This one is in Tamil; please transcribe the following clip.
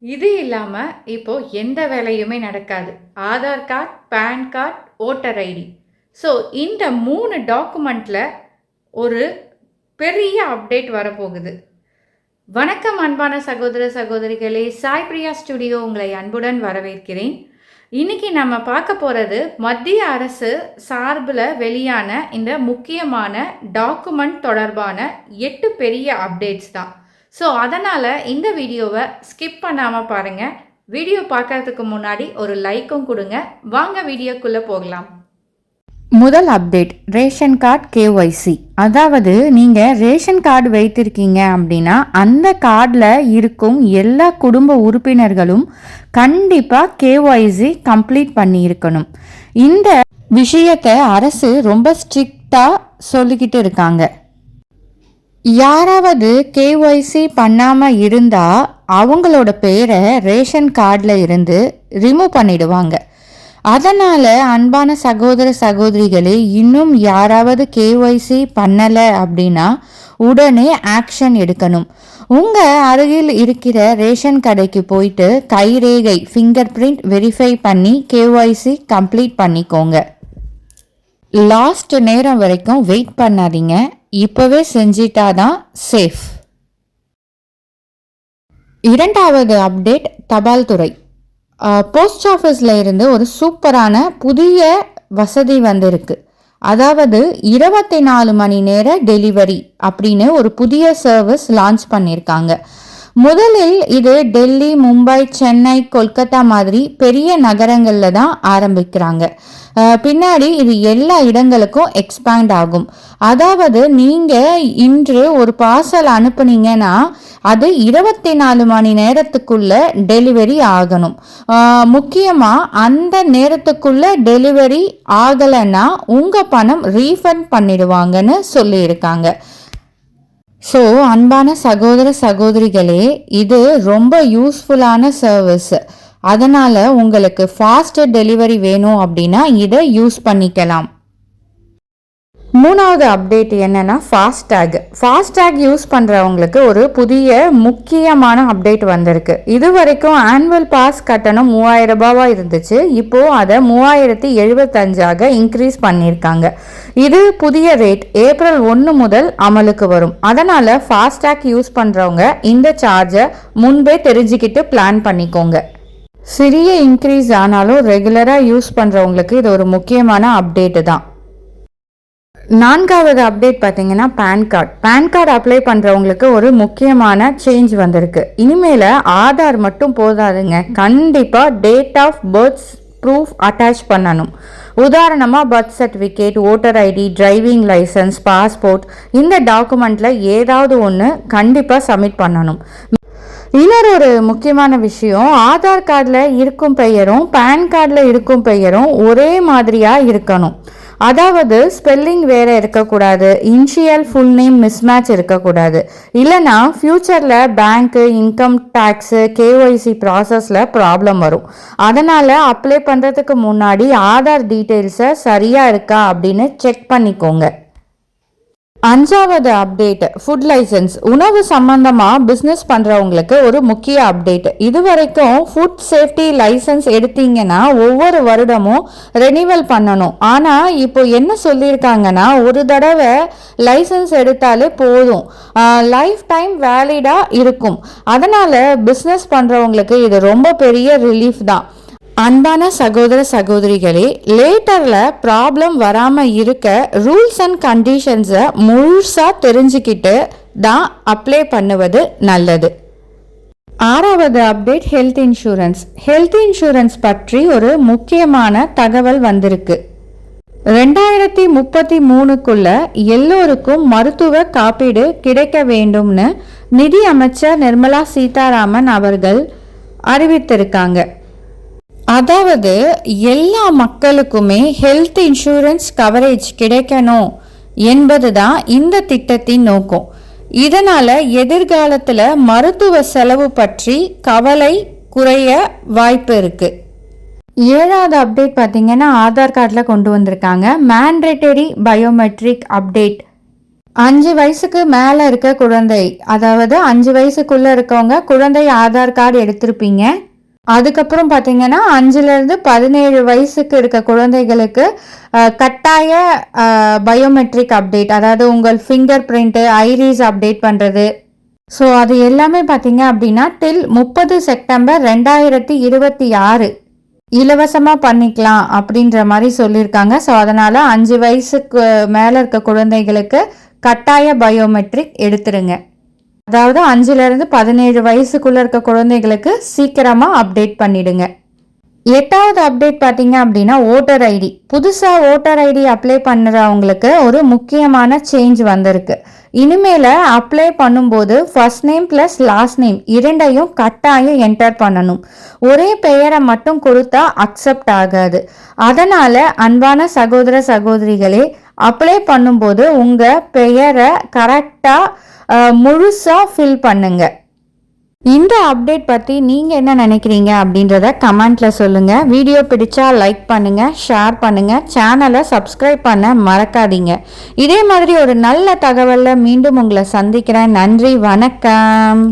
இது இல்லாம இப்போ எந்த வேலையுமே நடக்காது. Aadhaar card, PAN card, voter ID. So இந்த 3 டாக்குமெண்ட்ல ஒரு பெரிய அப்டேட் வரப்போகுது. வணக்கம் அன்பான சகோதர சகோதரிகளே, சாய் பிரியா ஸ்டுடியோ உங்களை அன்புடன் வரவேற்கிறேன். இன்னைக்கு நம்ம பார்க்க போகிறது மத்திய அரசு சார்பில் வெளியான இந்த முக்கியமான டாக்குமெண்ட் தொடர்பான 8 பெரிய அப்டேட்ஸ் தான். ஸோ அதனால் இந்த வீடியோவை ஸ்கிப் பண்ணாமல் பாருங்கள். வீடியோ பார்க்கறதுக்கு முன்னாடி ஒரு லைக்கும் கொடுங்க. வாங்க வீடியோக்குள்ளே போகலாம். முதல் அப்டேட், ரேஷன் கார்டு கேஒய்சி. அதாவது நீங்கள் ரேஷன் கார்டு வைத்திருக்கீங்க அப்படின்னா அந்த கார்டில் இருக்கும் எல்லா குடும்ப உறுப்பினர்களும் கண்டிப்பாக கேஒய்சி கம்ப்ளீட் பண்ணியிருக்கணும். இந்த விஷயத்தை அரசு ரொம்ப ஸ்ட்ரிக்டாக சொல்லிக்கிட்டு இருக்காங்க. யாராவது கேஒய்சி பண்ணாமல் இருந்தால் அவங்களோட பேரை ரேஷன் கார்டில் இருந்து ரிமூவ் பண்ணிடுவாங்க. அதனால் அன்பான சகோதர சகோதரிகளே, இன்னும் யாராவது கேஒய்சி பண்ணலை அப்படின்னா உடனே ஆக்ஷன் எடுக்கணும். உங்கள் அருகில் இருக்கிற ரேஷன் கடைக்கு போயிட்டு கைரேகை ஃபிங்கர் பிரிண்ட் வெரிஃபை பண்ணி கேஒய்சி கம்ப்ளீட் பண்ணிக்கோங்க. லாஸ்ட் நேரம் வரைக்கும் வெயிட் பண்ணாதீங்க, இப்போவே செஞ்சிட்டாதான் சேஃப். இரண்டாவது அப்டேட், தபால் துறை. போஸ்ட் ஆஃபீஸில் இருந்து ஒரு சூப்பரான புதிய வசதி வந்திருக்கு. அதாவது 24 மணி நேர டெலிவரி அப்படின்னு ஒரு புதிய சர்வீஸ் லான்ச் பண்ணியிருக்காங்க. முதலில் இது டெல்லி, மும்பை, சென்னை, கொல்கத்தா மாதிரி பெரிய நகரங்களில் தான் ஆரம்பிக்கிறாங்க. பின்னாடி இது எல்லா இடங்களுக்கும் எக்ஸ்பேண்ட் ஆகும். அதாவது நீங்கள் இன்று ஒரு பார்சல் அனுப்புனீங்கன்னா அது 24 மணி நேரத்துக்குள்ள டெலிவரி ஆகணும். முக்கியமாக அந்த நேரத்துக்குள்ள டெலிவரி ஆகலைன்னா உங்கள் பணம் ரீஃபண்ட் பண்ணிடுவாங்கன்னு சொல்லியிருக்காங்க. ஸோ அன்பான சகோதர சகோதரிகளே, இது ரொம்ப யூஸ்ஃபுல்லான சர்வீஸ். அதனால் உங்களுக்கு ஃபாஸ்ட் டெலிவரி வேணும் அப்படின்னா இதை யூஸ் பண்ணிக்கலாம். மூணாவது அப்டேட் என்னன்னா, ஃபாஸ்டேக் யூஸ் பண்ணுறவங்களுக்கு ஒரு புதிய முக்கியமான அப்டேட் வந்திருக்கு. இது வரைக்கும் ஆனுவல் பாஸ் கட்டணம் 3000 ரூபாவா இருந்துச்சு. இப்போது அதை 3075 இன்க்ரீஸ் பண்ணியிருக்காங்க. இது புதிய ரேட் ஏப்ரல் 1 முதல் அமலுக்கு வரும். அதனால் ஃபாஸ்டேக் யூஸ் பண்ணுறவங்க இந்த சார்ஜை முன்பே தெரிஞ்சுக்கிட்டு பிளான் பண்ணிக்கோங்க. சிறிய இன்க்ரீஸ் ஆனாலும் ரெகுலராக யூஸ் பண்ணுறவங்களுக்கு இது ஒரு முக்கியமான அப்டேட்டு தான். நான்காவது அப்டேட் பார்த்தீங்கன்னா, பேன் கார்டு அப்ளை பண்ணுறவங்களுக்கு ஒரு முக்கியமான சேஞ்ச் வந்திருக்கு. இனிமேல் ஆதார் மட்டும் போதாதுங்க, கண்டிப்பாக date of birth proof attach பண்ணணும். உதாரணமாக birth certificate, voter ID, driving licence, passport, இந்த டாக்குமெண்ட்டில் ஏதாவது ஒன்று கண்டிப்பாக சப்மிட் பண்ணணும். இன்னொரு முக்கியமான விஷயம், ஆதார் கார்டில் இருக்கும் பெயரும் பேன் கார்டில் இருக்கும் பெயரும் ஒரே மாதிரியாக இருக்கணும். அதாவது ஸ்பெல்லிங் வேறு இருக்கக்கூடாது, இனிஷியல் ஃபுல் நேம் மிஸ்மேட்ச் இருக்கக்கூடாது. இல்லைனா ஃப்யூச்சரில் பேங்க்கு, இன்கம் டேக்ஸு, கேஒய்சி ப்ராசஸில் ப்ராப்ளம் வரும். அதனால் அப்ளை பண்ணுறதுக்கு முன்னாடி ஆதார் டீட்டெயில்ஸை சரியாக இருக்கா அப்படின்னு செக் பண்ணிக்கோங்க. அஞ்சாவது அப்டேட், ஃபுட் லைசன்ஸ். உணவு சம்பந்தமாக பிஸ்னஸ் பண்ணுறவங்களுக்கு ஒரு முக்கிய அப்டேட். இது வரைக்கும் ஃபுட் சேஃப்டி லைசன்ஸ் எடுத்தீங்கன்னா ஒவ்வொரு வருடமும் ரெனிவல் பண்ணணும். ஆனால் இப்போ என்ன சொல்லியிருக்காங்கன்னா, ஒரு தடவை லைசன்ஸ் எடுத்தாலே போதும், லைஃப் டைம் வேலிடாக இருக்கும். அதனால் பிஸ்னஸ் பண்ணுறவங்களுக்கு இது ரொம்ப பெரிய ரிலீஃப் தான். அன்பான சகோதர சகோதரிகளே, லேட்டரில் ப்ராப்ளம் வராமல் இருக்க ரூல்ஸ் அண்ட் கண்டிஷன்ஸை முழுசாக தெரிஞ்சுக்கிட்டு தான் அப்ளை பண்ணுவது நல்லது. ஆறாவது அப்டேட், ஹெல்த் இன்சூரன்ஸ் பற்றி ஒரு முக்கியமான தகவல் வந்திருக்கு. 2033க்குள்ள எல்லோருக்கும் மருத்துவ காப்பீடு கிடைக்க வேண்டும்னு நிதி அமைச்சர் நிர்மலா சீதாராமன் அவர்கள் அறிவித்திருக்காங்க. அதாவது எல்லா மக்களுக்குமே ஹெல்த் இன்சூரன்ஸ் கவரேஜ் கிடைக்கணும் என்பது தான் இந்த திட்டத்தின் நோக்கம். இதனால் எதிர்காலத்தில் மருத்துவ செலவு பற்றி கவலை குறைய வாய்ப்பு இருக்குது. ஏழாவது அப்டேட் பார்த்திங்கன்னா, ஆதார் கார்டில் கொண்டு வந்திருக்காங்க மேண்டேட்டரி பயோமெட்ரிக் அப்டேட். 5 வயசுக்கு மேலே இருக்க குழந்தை, அதாவது 5 வயசுக்குள்ளே இருக்கவங்க குழந்தை ஆதார் கார்டு எடுத்திருப்பீங்க. அதுக்கப்புறம் பார்த்தீங்கன்னா 5லேருந்து 17 வயசுக்கு இருக்க குழந்தைகளுக்கு கட்டாய பயோமெட்ரிக் அப்டேட், அதாவது உங்கள் ஃபிங்கர் பிரிண்ட்டு, ஐரிஸ் அப்டேட் பண்ணுறது. ஸோ அது எல்லாமே பார்த்தீங்க அப்படின்னா டில் 30 செப்டம்பர் 2026 இலவசமாக பண்ணிக்கலாம் அப்படின்ற மாதிரி சொல்லியிருக்காங்க. ஸோ அதனால் 5 வயசுக்கு மேலே இருக்க குழந்தைகளுக்கு கட்டாய பயோமெட்ரிக் எடுத்துருங்க. அதாவது 5லேருந்து 17 வயசுக்குள்ளே இருக்க குழந்தைகளுக்கு சீக்கிரமாக அப்டேட் பண்ணிடுங்க. 8வது அப்டேட் பார்த்தீங்க அப்படின்னா ஓட்டர் ஐடி. புதுசாக ஓட்டர் ஐடி அப்ளை பண்ணுறவங்களுக்கு ஒரு முக்கியமான சேஞ்ச் வந்திருக்கு. இனிமேல் அப்ளை பண்ணும்போது first name plus last name இரண்டையும் கட்டாயம் என்டர் பண்ணணும். ஒரே பெயரை மட்டும் கொடுத்தா அக்செப்ட் ஆகாது. அதனால் அன்பான சகோதர சகோதரிகளே, அப்ளை பண்ணும்போது உங்கள் பெயரை கரெக்டாக முழுசாக ஃபில் பண்ணுங்க. இந்த அப்டேட் பற்றி நீங்கள் என்ன நினைக்கிறீங்க அப்படின்றத கமெண்ட்டில் சொல்லுங்கள். வீடியோ பிடிச்சா லைக் பண்ணுங்கள், ஷேர் பண்ணுங்கள், சேனலை சப்ஸ்கிரைப் பண்ண மறக்காதீங்க. இதே மாதிரி ஒரு நல்ல தகவலில் மீண்டும் உங்களை சந்திக்கிறேன். நன்றி, வணக்கம்.